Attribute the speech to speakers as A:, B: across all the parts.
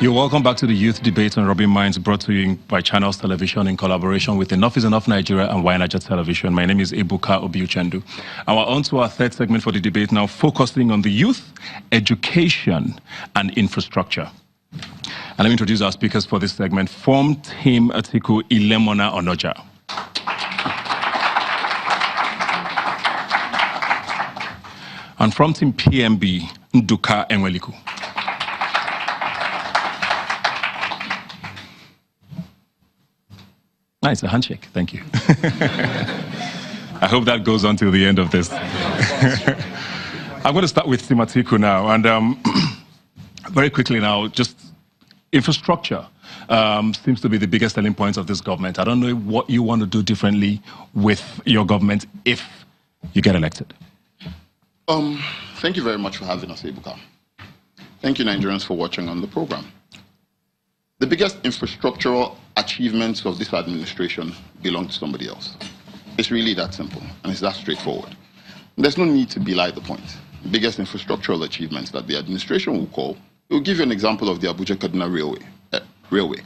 A: You're welcome back to the Youth Debate on Rubbing Minds, brought to you by Channels Television in collaboration with Enough is Enough Nigeria and Wayanaja Television. My name is Ebuka Obiuchendu. And we're on to our third segment for the debate now, focusing on the youth, education, and infrastructure. And let me introduce our speakers for this segment. From Team Atiku, Ilemona Onoja. And from Team PMB, Nduka Enweliku. Nice, a handshake. Thank you. I hope that goes on till the end of this. I'm going to start with Team Atiku now. And very quickly now, just infrastructure seems to be the biggest selling point of this government. I don't know what you want to do differently with your government if you get elected.
B: Thank you very much for having us, Ebuka. Thank you, Nigerians, for watching on the program. The biggest infrastructural achievements of this administration belong to somebody else. It's really that simple, and it's that straightforward. There's no need to belie the point. The biggest infrastructural achievements that the administration will call, we'll give you an example of the Abuja-Kaduna Railway.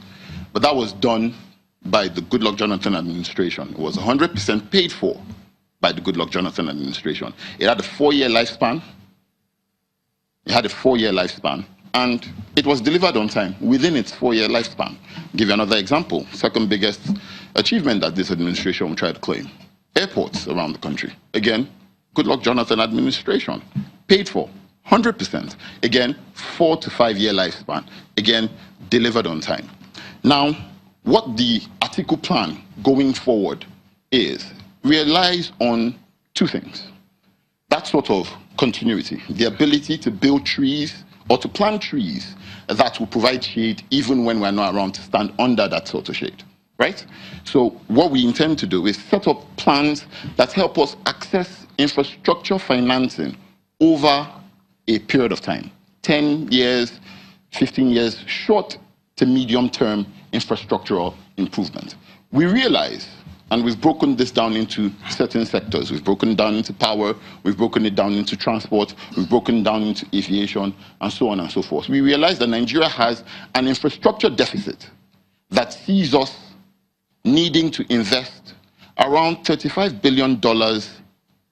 B: But that was done by the Goodluck Jonathan administration. It was 100% paid for by the Goodluck Jonathan administration. It had a 4-year lifespan. And it was delivered on time within its 4-year lifespan. I'll give you another example. Second biggest achievement that this administration will try to claim. Airports around the country. Again, Goodluck Jonathan administration. Paid for 100%. Again, 4 to 5 year lifespan. Again, delivered on time. Now, what the Atiku plan going forward is, relies on two things. That sort of continuity, the ability to build trees or to plant trees that will provide shade even when we're not around to stand under that sort of shade, right? So what we intend to do is set up plans that help us access infrastructure financing over a period of time, 10 years, 15 years, short to medium term infrastructural improvement. We realize, and we've broken this down into certain sectors. We've broken it down into power, we've broken it down into transport, we've broken it down into aviation, and so on and so forth. We realize that Nigeria has an infrastructure deficit that sees us needing to invest around $35 billion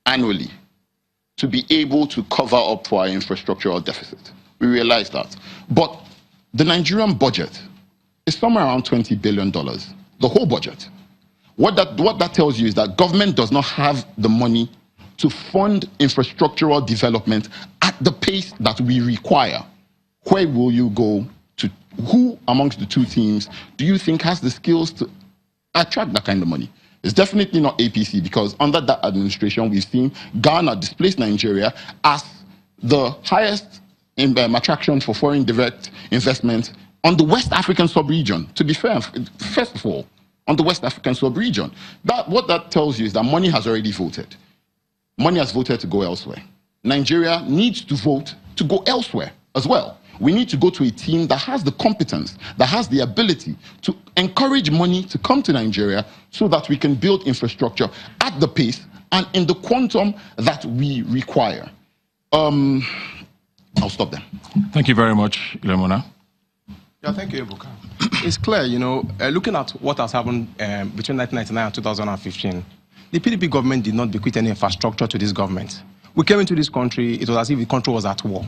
B: annually to be able to cover up for our infrastructural deficit. We realize that. But the Nigerian budget is somewhere around $20 billion, the whole budget. What that tells you is that government does not have the money to fund infrastructural development at the pace that we require. Where will you go to? Who amongst the two teams do you think has the skills to attract that kind of money? It's definitely not APC, because under that administration, we've seen Ghana displace Nigeria as the highest attraction for foreign direct investment on the West African sub-region, to be fair, first of all. On the West African sub-region. What that tells you is that money has already voted. Money has voted to go elsewhere. Nigeria needs to vote to go elsewhere as well. We need to go to a team that has the competence, that has the ability to encourage money to come to Nigeria so that we can build infrastructure at the pace and in the quantum that we require. I'll stop there.
A: Thank you very much, Ilemona.
C: Yeah, thank you, Ebuka. It's clear, you know, looking at what has happened between 1999 and 2015, the PDP government did not bequeath any infrastructure to this government. We came into this country, it was as if the country was at war.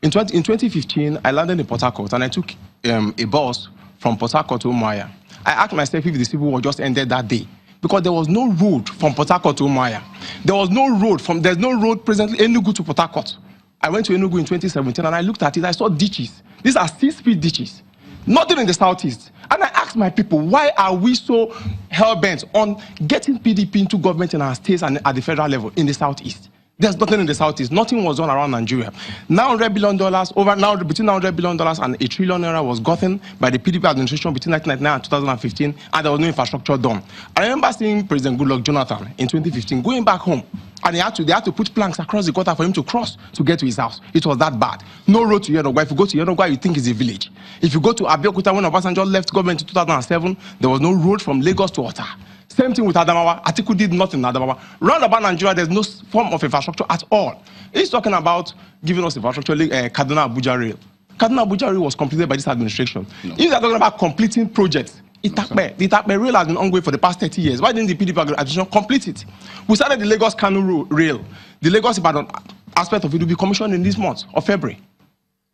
C: In 2015, I landed in Port Harcourt and I took a bus from Port Harcourt to Umuahia. I asked myself if the civil war just ended that day, because there was no road from Port Harcourt to Umuahia. There's no road presently Enugu to Port Harcourt. I went to Enugu in 2017 and I looked at it, I saw ditches. These are 6-feet ditches. Nothing in the southeast. And I asked my people, why are we so hell-bent on getting PDP into government in our states and at the federal level in the southeast? There's nothing in the southeast. Nothing was done around Nigeria. $900 billion, between $900 billion and $1 trillion was gotten by the PDP administration between 1999 and 2015, and there was no infrastructure done. I remember seeing President Goodluck Jonathan in 2015 going back home, and they had to put planks across the gutter for him to cross to get to his house. It was that bad. No road to Yenogwa. If you go to Yenogwa, you think it's a village. If you go to Abeokuta, when Obasanjo left government in 2007, there was no road from Lagos to Ota. Same thing with Adamawa. Atiku did nothing in Adamawa. Round about Nigeria, there's no form of infrastructure at all. He's talking about giving us infrastructure, Kaduna Abuja rail. Kaduna-Abuja rail was completed by this administration. No. If they're talking about completing projects, the Itakpe rail has been ongoing for the past 30 years. Why didn't the PDP administration complete it? We started the Lagos-Kano rail. The Lagos-Ibadan aspect of it will be commissioned in this month of February.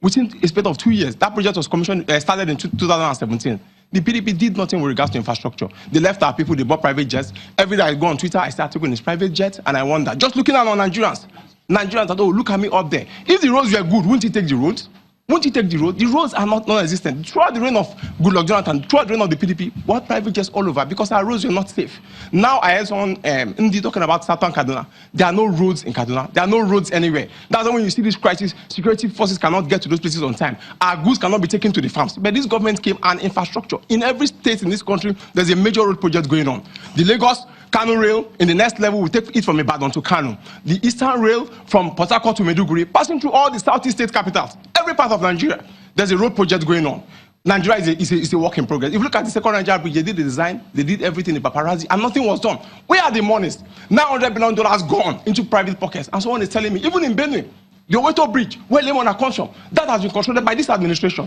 C: Within a space of 2 years, that project was commissioned, started in 2017. The PDP did nothing with regards to infrastructure. They left our people, they bought private jets. Every day I go on Twitter, I start talking his private jet, and I wonder, just looking at our Nigerians, oh, look at me up there. If the roads were good, wouldn't he take the roads? Won't you take the road? The roads are not non-existent. Throughout the reign of Goodluck Jonathan, throughout the reign of the PDP, what private jets all over because our roads were not safe. Now I heard someone talking about Southern Kaduna. There are no roads in Kaduna. There are no roads anywhere. That's why when you see this crisis, security forces cannot get to those places on time. Our goods cannot be taken to the farms. But this government came and infrastructure. In every state in this country, there's a major road project going on. The Lagos Kano rail, in the next level, we take it from Ibadan to Kano. The Eastern rail from Port Harcourt to Maiduguri, passing through all the Southeast state capitals, every part of Nigeria. There's a road project going on. Nigeria is a work in progress. If you look at the second Nigeria bridge, they did the design, they did everything in paparazzi, and nothing was done. Where are the monies? $900 billion gone into private pockets. And someone is telling me, even in Benue, the Oweto Bridge, where Lemon comes from, that has been controlled by this administration.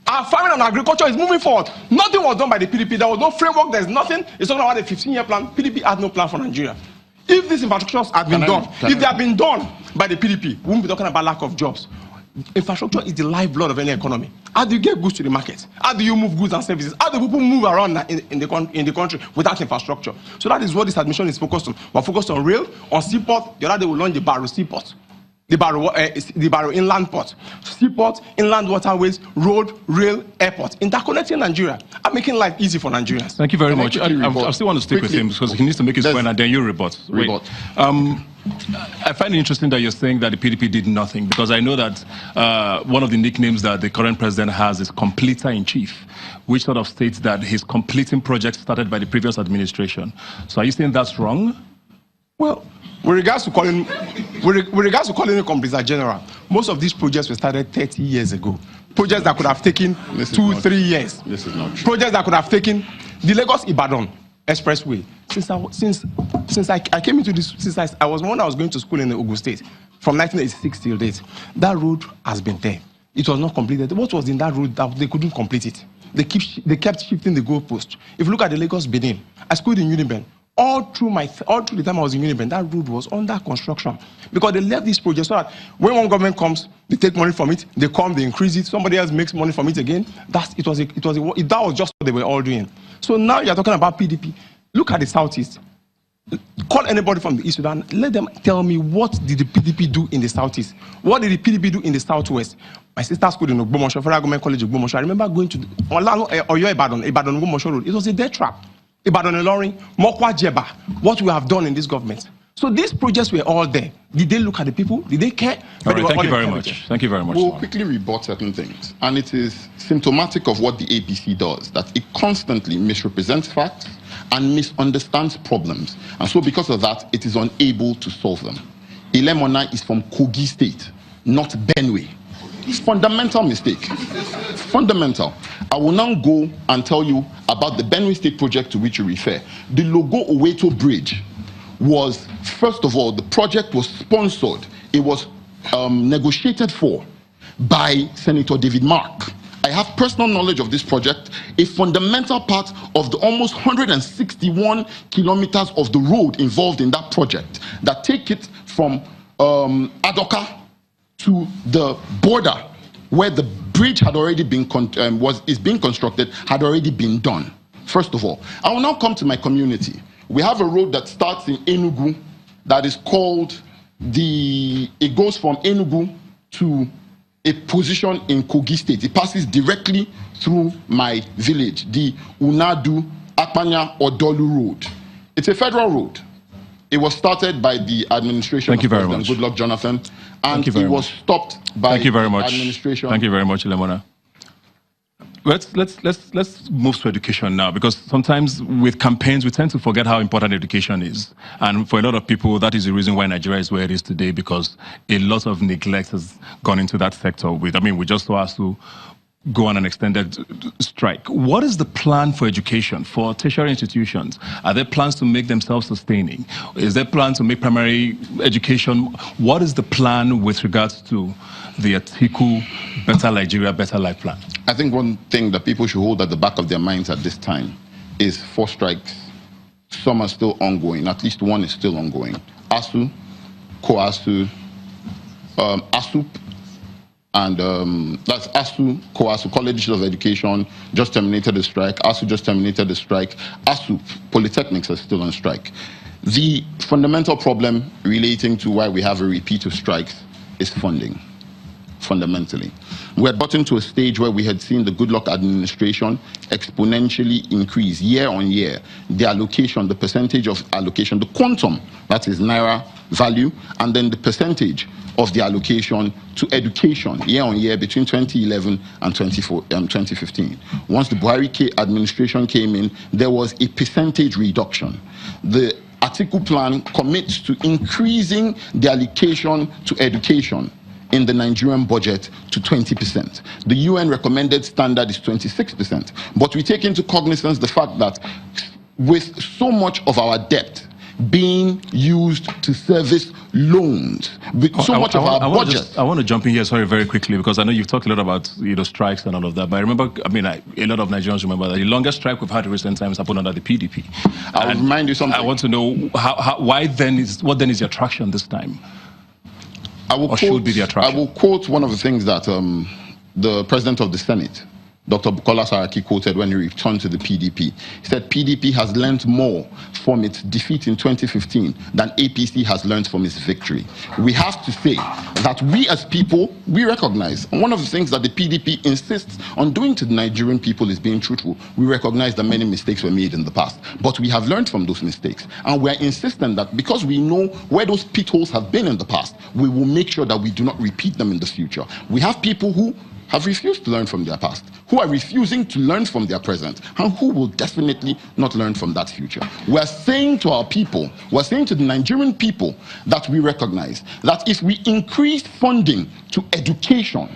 C: Our farming and agriculture is moving forward. Nothing was done by the PDP. There was no framework. There's nothing. It's talking about a 15-year plan. PDP had no plan for Nigeria. If these infrastructures had been done, if they had been done by the PDP, we wouldn't be talking about lack of jobs. Infrastructure is the lifeblood of any economy. How do you get goods to the market? How do you move goods and services? How do people move around in the country without infrastructure? So that is what this administration is focused on. We're focused on rail, on seaport. The other day we launched the Barrow Seaport. The Barrow Inland Port, seaport, inland waterways, road, rail, airport, interconnecting Nigeria and making life easy for Nigerians.
A: Thank you very much. I still want to stick with him because he needs to make his point and then you rebut. I find it interesting that you're saying that the PDP did nothing because I know that one of the nicknames that the current president has is completer-in-chief, which sort of states that he's completing projects started by the previous administration. So are you saying that's wrong?
C: Well, with regards to calling a completer general, most of these projects were started 30 years ago. Projects that could have taken 2-3 years. This is not true. Projects that could have taken the Lagos-Ibadan Expressway. Since I came into this, since I was going to school in the Ogun State, from 1986 till date, that road has been there. It was not completed. What was in that road that they couldn't complete it? They kept shifting the goalpost. If you look at the Lagos-Benin, I schooled in Uniben. All through the time I was in Uniben, that road was under construction because they left this project so that when one government comes, they take money from it, they come, they increase it, somebody else makes money from it again. That was just what they were all doing. So now you're talking about PDP. Look at the Southeast. Call anybody from the East Sudan. Let them tell me what did the PDP do in the Southeast? What did the PDP do in the Southwest? My sister school in Ogbomoso, Federal Government College of Ogbomoso. I remember going to Ibadan Ogbomoso Road. It was a death trap. Ibadan Ilorin, Mokwa Jeba, what we have done in this government. So these projects were all there. Did they look at the people? Did they care?
A: All right, thank you very much. Thank you very much.
B: We'll quickly rebut certain things. And it is symptomatic of what the APC does, that it constantly misrepresents facts and misunderstands problems. And so because of that, it is unable to solve them. Ilemona is from Kogi State, not Benue. Fundamental mistake. Fundamental. I will now go and tell you about the Benue State project to which you refer. The Logo Oweto Bridge was, first of all, the project was sponsored. It was negotiated for by Senator David Mark. I have personal knowledge of this project, a fundamental part of the almost 161 kilometers of the road involved in that project that take it from Adoka to the border where the bridge had already been being constructed, had already been done. First of all, I will now come to my community. We have a road that starts in Enugu that is called it goes from Enugu to a position in Kogi State. It passes directly through my village, the Unadu Akpanya Odolu Road. It's a federal road. It was started by the administration of President Goodluck Jonathan, and it was stopped by the administration.
A: Thank you very much, Lemona. Let's move to education now, because sometimes with campaigns we tend to forget how important education is, and for a lot of people that is the reason why Nigeria is where it is today, because a lot of neglect has gone into that sector. We just saw as to go on an extended strike. What is the plan for education for tertiary institutions? Are there plans to make them self-sustaining? Is there plan to make primary education? What is the plan with regards to the Atiku Better Nigeria, Better Life plan?
B: I think one thing that people should hold at the back of their minds at this time is 4 strikes. Some are still ongoing. At least one is still ongoing. ASU, COASU, ASUP, and that's ASU, COASU, Colleges of Education, just terminated the strike. ASU just terminated the strike. ASUP, polytechnics are still on strike. The fundamental problem relating to why we have a repeat of strikes is funding, fundamentally. We had gotten to a stage where we had seen the Goodluck administration exponentially increase year on year the allocation, the percentage of allocation, the quantum, that is Naira value, and then the percentage of the allocation to education year on year between 2011 and 2015. Once the Buhari administration came in, there was a percentage reduction. The Atiku plan commits to increasing the allocation to education in the Nigerian budget to 20%. The UN recommended standard is 26%. But we take into cognizance the fact that with so much of our debt being used to service loans, with so much of our budget.
A: I want to jump in here, sorry, very quickly, because I know you've talked a lot about strikes and all of that. But I remember, a lot of Nigerians remember that the longest strike we've had in recent times happened under the PDP.
B: I'll remind you something.
A: I want to know what then is the attraction this time?
B: I will quote one of the things that the president of the Senate, Dr. Bukola Saraki, quoted when he returned to the PDP. He said, PDP has learned more from its defeat in 2015 than APC has learned from its victory. We have to say that we as people, we recognize, and one of the things that the PDP insists on doing to the Nigerian people is being truthful. We recognize that many mistakes were made in the past, but we have learned from those mistakes. And we are insistent that because we know where those pit holes have been in the past, we will make sure that we do not repeat them in the future. We have people who have refused to learn from their past, who are refusing to learn from their present, and who will definitely not learn from that future. We're saying to our people, we're saying to the Nigerian people that we recognize that if we increase funding to education,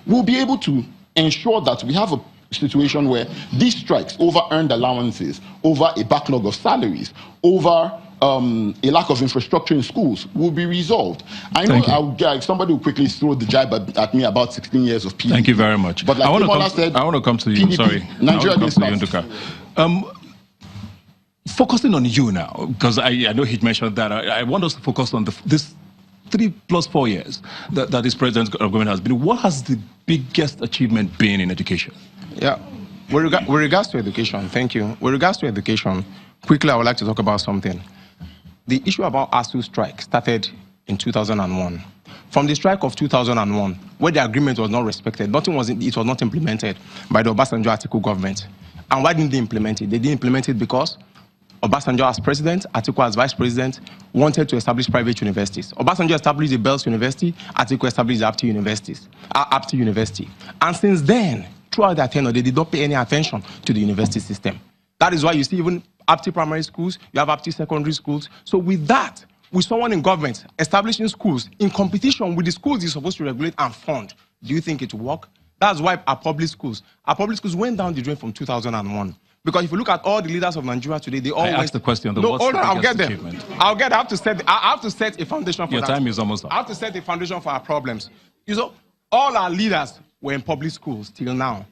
B: we'll be able to ensure that we have a situation where these strikes over earned allowances, over a backlog of salaries, over a lack of infrastructure in schools will be resolved. I know somebody will quickly throw the jab at me about 16 years of PDP.
A: Thank you very much.
B: But like I want
A: to come to you.
B: PDP,
A: sorry. Nigeria focusing on you now, because I know he mentioned that. I want us to focus on this 3 plus 4 years that this president's government has been. What has the biggest achievement been in education?
C: Yeah, with regards to education, thank you. With regards to education, quickly I would like to talk about something. The issue about ASU strike started in 2001. From the strike of 2001, where the agreement was not respected, it was not implemented by the Obasanjo-Atiku government. And why didn't they implement it? They didn't implement it because Obasanjo as president, Atiku as vice president, wanted to establish private universities. Obasanjo established the Bells University, Atiku established the Apti University. And since then, throughout their tenure, they did not pay any attention to the university system. That is why you see even Apti primary schools, you have Apti secondary schools. So with that, with someone in government establishing schools in competition with the schools you're supposed to regulate and fund, do you think it will work? That's why our public schools went down the drain from 2001. Because if you look at all the leaders of Nigeria today, they all
A: asked the question.
C: I'll get there. I have to set a foundation for
A: Your time is almost up.
C: I have to set a foundation for our problems. You know, all our leaders were in public schools till now.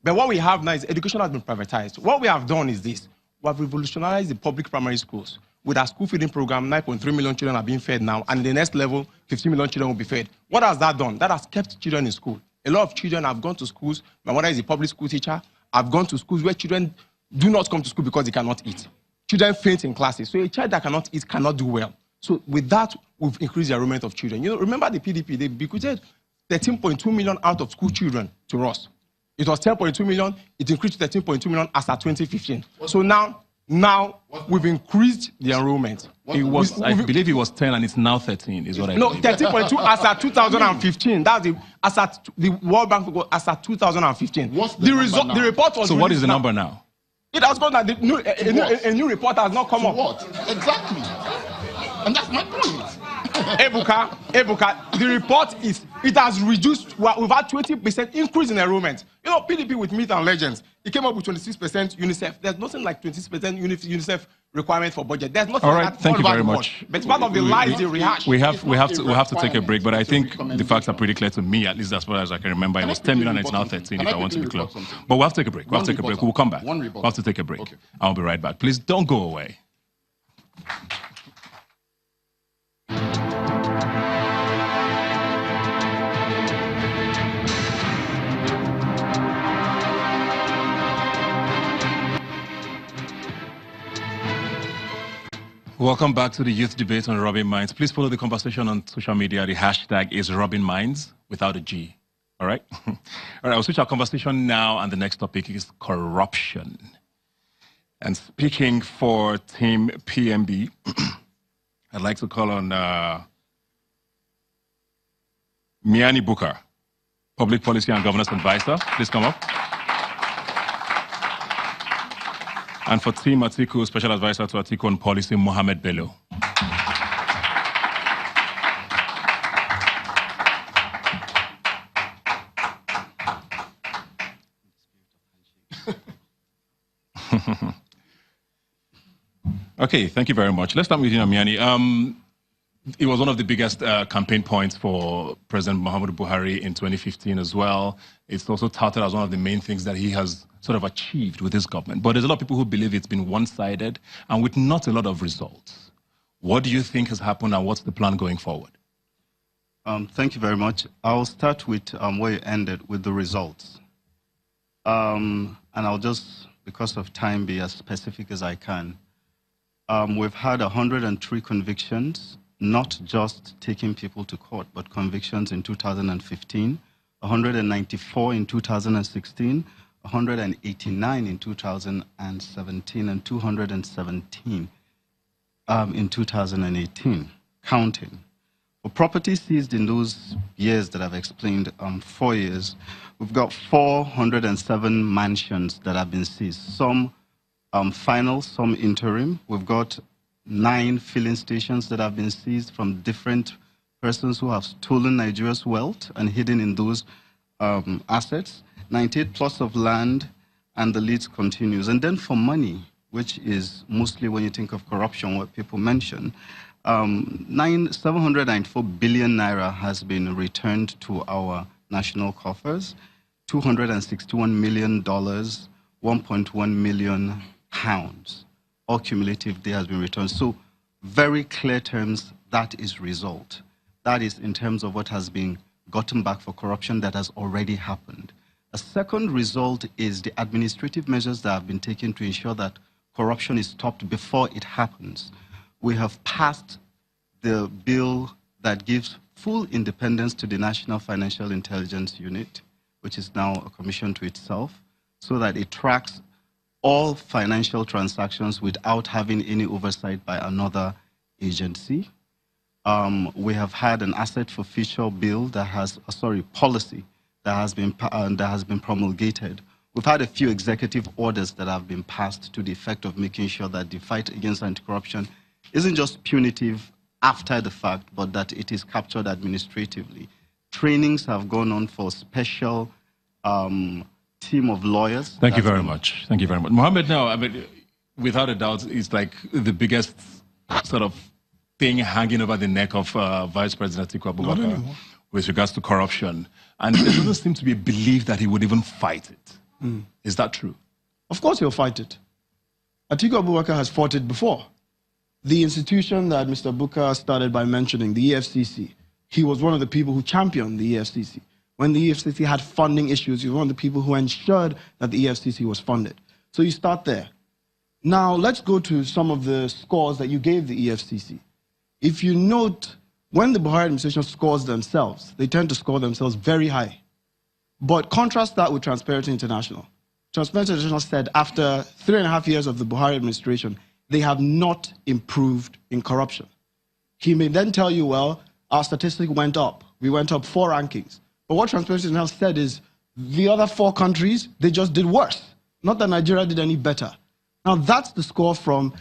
C: But what we have now is education has been privatized. What we have done is this. We have revolutionized the public primary schools. With our school feeding program, 9.3 million children are being fed now, and in the next level, 15 million children will be fed. What has that done? That has kept children in school. A lot of children have gone to schools. My mother is a public school teacher. I've gone to schools where children do not come to school because they cannot eat. Children faint in classes. So a child that cannot eat cannot do well. So with that, we've increased the enrollment of children. You know, remember the PDP, they bequeathed 13.2 million out of school children to us. It was 10.2 million. It increased to 13.2 million as at 2015. So now we've increased the enrollment.
A: I believe it was 10 and it's now 13 is what I believe.
C: No, 13.2 as at 2015. That's as at the World Bank as at 2015. The report was.
A: So what is the number now?
C: It has gone that a new report has not come up.
B: What? Exactly. And that's my point.
C: Ebuka, the report is, it has reduced, we've had 20% increase in enrollment. You know, PDP with myth and legends, it came up with 26% UNICEF. There's nothing like 26% UNICEF requirement for budget. There's nothing
A: all right,
C: like that.
A: thank you very much.
C: But it's part of the lies they rehash.
A: We have to take a break, but I think the facts are pretty clear to me, at least as far as I can remember. It was 10 million, it's now 13 if I want to be clear. But we'll have to take a break. We'll have to take a break. We'll come back. We'll have to take a break. Okay. I'll be right back. Please don't go away. Welcome back to the youth debate on Robbing Minds. Please follow the conversation on social media. The hashtag is Robbing Minds without a G. All right? All right, I'll switch our conversation now, and the next topic is corruption. And speaking for Team PMB, I'd like to call on Miani Bukar, Public Policy and Governance Advisor. Please come up. And for Team Atiku, Special Advisor to Atiku on Policy, Mohamed Bello. Okay, thank you very much. Let's start with you, Miani. It was one of the biggest campaign points for President Muhammadu Buhari in 2015 as well. It's also touted as one of the main things that he has sort of achieved with his government. But there's a lot of people who believe it's been one-sided and with not a lot of results. What do you think has happened and what's the plan going forward?
D: Thank you very much. I'll start with where you ended, with the results. And I'll just, because of time, be as specific as I can. We've had 103 convictions, not just taking people to court, but convictions in 2015, 194 in 2016, 189 in 2017, and 217 in 2018, counting. For property seized in those years that I've explained, 4 years, we've got 407 mansions that have been seized, some final, some interim. We've got 9 filling stations that have been seized from different persons who have stolen Nigeria's wealth and hidden in those assets. 98 plots of land, and the list continues. And then for money, which is mostly when you think of corruption, what people mention, 794 billion naira has been returned to our national coffers, $261 million, 1.1 million pounds. All cumulatively has been returned. So very clear terms, that is result. That is in terms of what has been gotten back for corruption that has already happened. A second result is the administrative measures that have been taken to ensure that corruption is stopped before it happens. We have passed the bill that gives full independence to the National Financial Intelligence Unit, which is now a commission to itself, so that it tracks all financial transactions without having any oversight by another agency. We have had an asset forfeiture bill that has, policy that has been promulgated. We've had a few executive orders that have been passed to the effect of making sure that the fight against anti-corruption isn't just punitive after the fact, but that it is captured administratively. Trainings have gone on for special team of lawyers.
A: Thank you very much. Thank you very much. Mohammed, now, I mean, without a doubt, it's like the biggest sort of thing hanging over the neck of Vice President Atiku Abubakar with regards to corruption. And there doesn't seem to be a belief that he would even fight it. Is that true?
E: Of course he'll fight it. Atiku Abubakar has fought it before. The institution that Mr. Bukar started by mentioning, the EFCC, he was one of the people who championed the EFCC. When the EFCC had funding issues, he was one of the people who ensured that the EFCC was funded. So you start there. Now, let's go to some of the scores that you gave the EFCC. If you note, when the Buhari administration scores themselves, they tend to score themselves very high. But contrast that with Transparency International. Transparency International said after 3.5 years of the Buhari administration, they have not improved in corruption. He may then tell you, well, our statistic went up. We went up 4 rankings. But what Transparency International said is the other 4 countries, they just did worse. Not that Nigeria did any better. Now, that's the score from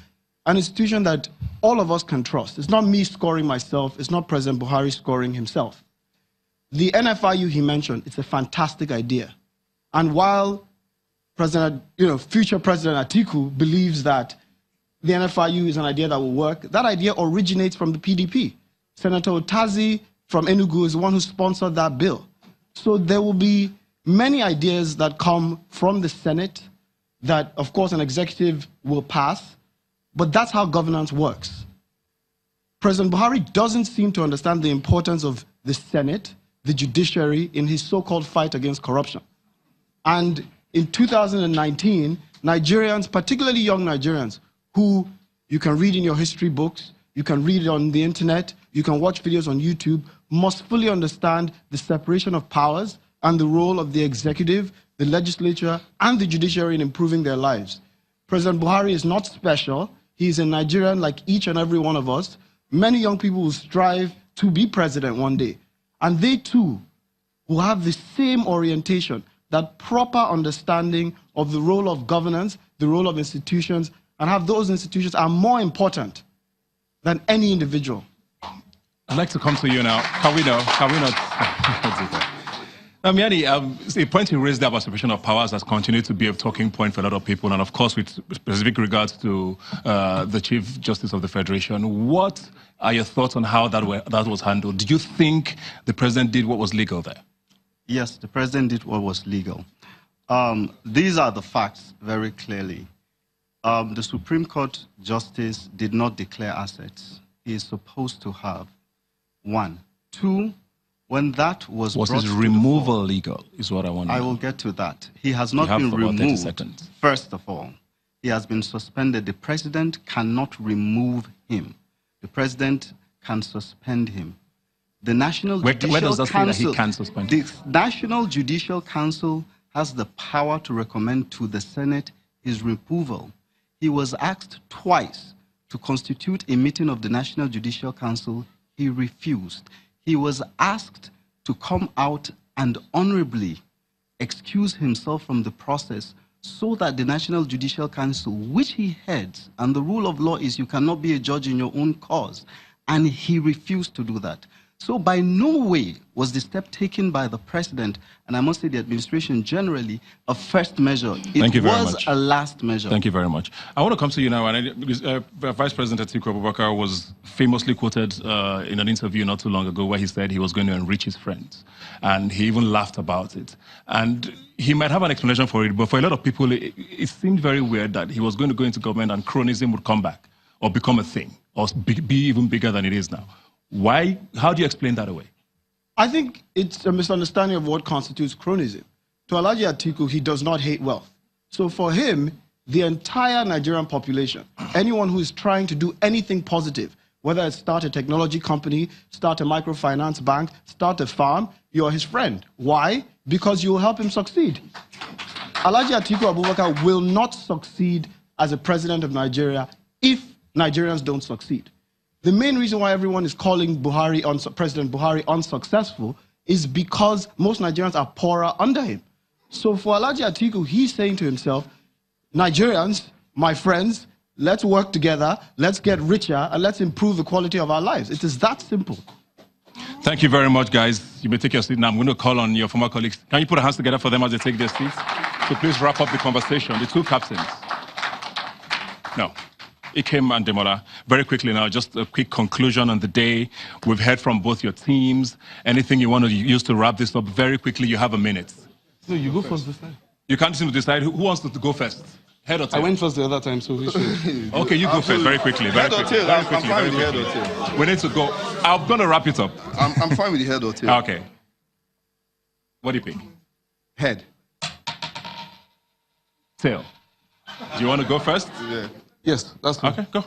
E: an institution that all of us can trust. It's not me scoring myself. It's not President Buhari scoring himself. The NFIU he mentioned, it's a fantastic idea. And while future President Atiku believes that the NFIU is an idea that will work, that idea originates from the PDP. Senator Otazi from Enugu is the one who sponsored that bill. So there will be many ideas that come from the Senate that, of course, an executive will pass, but that's how governance works. President Buhari doesn't seem to understand the importance of the Senate, the judiciary, in his so-called fight against corruption. And in 2019, Nigerians, particularly young Nigerians, who you can read in your history books, you can read it on the internet, you can watch videos on YouTube, must fully understand the separation of powers and the role of the executive, the legislature, and the judiciary in improving their lives. President Buhari is not special. He's a Nigerian like each and every one of us. Many young people will strive to be president one day. And they too will have the same orientation, that proper understanding of the role of governance, the role of institutions, and how those institutions are more important than any individual.
A: I'd like to come to you now. Can we not? Now, Miani, the point you raised there about separation of powers has continued to be a talking point for a lot of people, and of course, with specific regards to the Chief Justice of the Federation. What are your thoughts on how that was handled? Did you think the president did what was legal there?
D: Yes, the president did what was legal. These are the facts very clearly. The Supreme Court Justice did not declare assets. He is supposed to have. 1. 2, when that was
A: his removal legal, is what I want to know.
D: I will get to that. He has not been removed. First of all, he has been suspended. The president cannot remove him. The president can suspend him. The National Judicial
A: where does that
D: Council,
A: say that he can suspend him?
D: The National Judicial Council has the power to recommend to the Senate his removal. He was asked twice to constitute a meeting of the National Judicial Council. He refused. He was asked to come out and honorably excuse himself from the process so that the National Judicial Council, which he heads, and the rule of law is you cannot be a judge in your own cause, and he refused to do that. So by no way was the step taken by the president, and I must say the administration generally, a first measure. It was a last measure.
A: Thank you very much. I want to come to you now. Because, Vice President Atiku Abubakar was famously quoted in an interview not too long ago where he said he was going to enrich his friends. And he even laughed about it. And he might have an explanation for it, but for a lot of people, it seemed very weird that he was going to go into government and cronyism would come back or become a thing or be even bigger than it is now. Why? How do you explain that away?
E: I think it's a misunderstanding of what constitutes cronyism. To Alhaji Atiku, he does not hate wealth. So for him, the entire Nigerian population, anyone who is trying to do anything positive, whether it's start a technology company, start a microfinance bank, start a farm, you're his friend. Why? Because you will help him succeed. Alhaji Atiku Abubakar will not succeed as a president of Nigeria if Nigerians don't succeed. The main reason why everyone is calling President Buhari unsuccessful is because most Nigerians are poorer under him. So for Alhaji Atiku, he's saying to himself, Nigerians, my friends, let's work together, let's get richer, and let's improve the quality of our lives. It is that simple.
A: Thank you very much, guys. You may take your seat now. I'm going to call on your former colleagues. Can you put your hands together for them as they take their seats? So please wrap up the conversation. The two captains. No. Ikem and Demola, very quickly now, just a quick conclusion on the day. We've heard from both your teams. Anything you want to use to wrap this up? Very quickly, you have a minute.
F: No, you go first this time.
A: You can't seem to decide who wants to go first. Head or tail?
F: I went first the other time, so we should.
A: Okay, you go first, very quickly. Very quickly.
G: I'm fine with the head or tail.
A: We need to go. I'm going to wrap it up.
G: I'm fine with the head or tail.
A: Okay. What do you pick?
G: Head.
A: Tail. Do you want to go first?
G: Yeah.
F: Yes, that's fine.
A: Okay, go.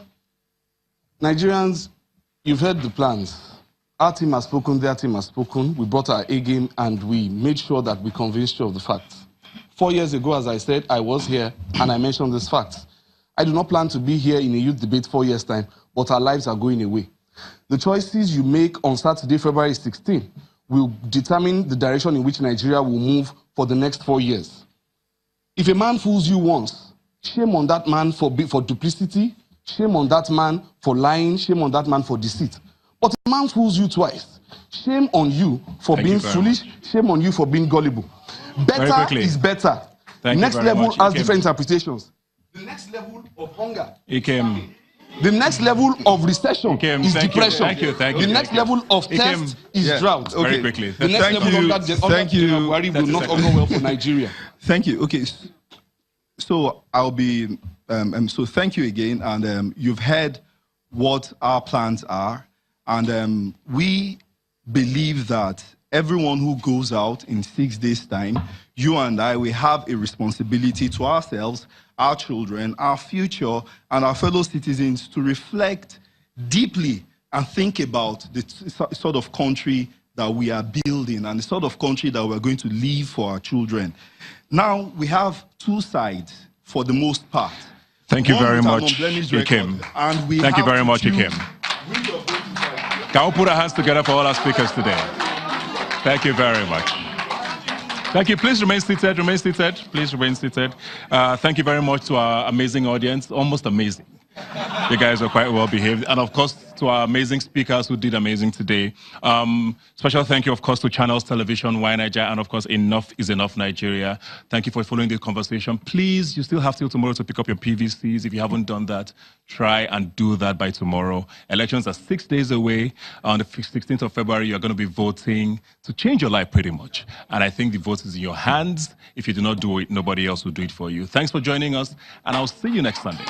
F: Nigerians, you've heard the plans. Our team has spoken, their team has spoken. We brought our A game and we made sure that we convinced you of the facts. 4 years ago, as I said, I was here and I mentioned these facts. I do not plan to be here in a youth debate 4 years' time, but our lives are going away. The choices you make on Saturday, February 16, will determine the direction in which Nigeria will move for the next 4 years. If a man fools you once, shame on that man for duplicity, shame on that man for lying, shame on that man for deceit. But if a man fools you twice, shame on you for being foolish, shame on you for being gullible. Better is better.
A: Thank
F: Next
A: you very
F: level
A: much.
F: has different interpretations. The next level of hunger.
A: Ikem.
F: The next level of recession is depression.
A: Thank you.
F: The next level of thirst is drought.
A: Very quickly.
F: The next level of that Buhari will not go well for Nigeria.
G: Thank you. Okay. So I'll be, so thank you again. And you've heard what our plans are. And we believe that everyone who goes out in 6 days' time, you and I, we have a responsibility to ourselves, our children, our future, and our fellow citizens to reflect deeply and think about the sort of country that we are building and the sort of country that we're going to leave for our children. Now, we have two sides for the most part.
A: Thank you very much, Ikem. Thank you very much, Ikem. Can we put our hands together for all our speakers today? Thank you very much. Thank you. Please remain seated. Remain seated. Please remain seated. Thank you very much to our amazing audience. Almost amazing. You guys are quite well behaved. And of course, to our amazing speakers who did amazing today. Special thank you, of course, to Channels Television, Y Nigeria, and of course, Enough is Enough Nigeria. Thank you for following the conversation. Please, you still have till tomorrow to pick up your PVCs. If you haven't done that, try and do that by tomorrow. Elections are 6 days away. On the 16th of February, you're going to be voting to change your life pretty much. And I think the vote is in your hands. If you do not do it, nobody else will do it for you. Thanks for joining us, and I'll see you next Sunday.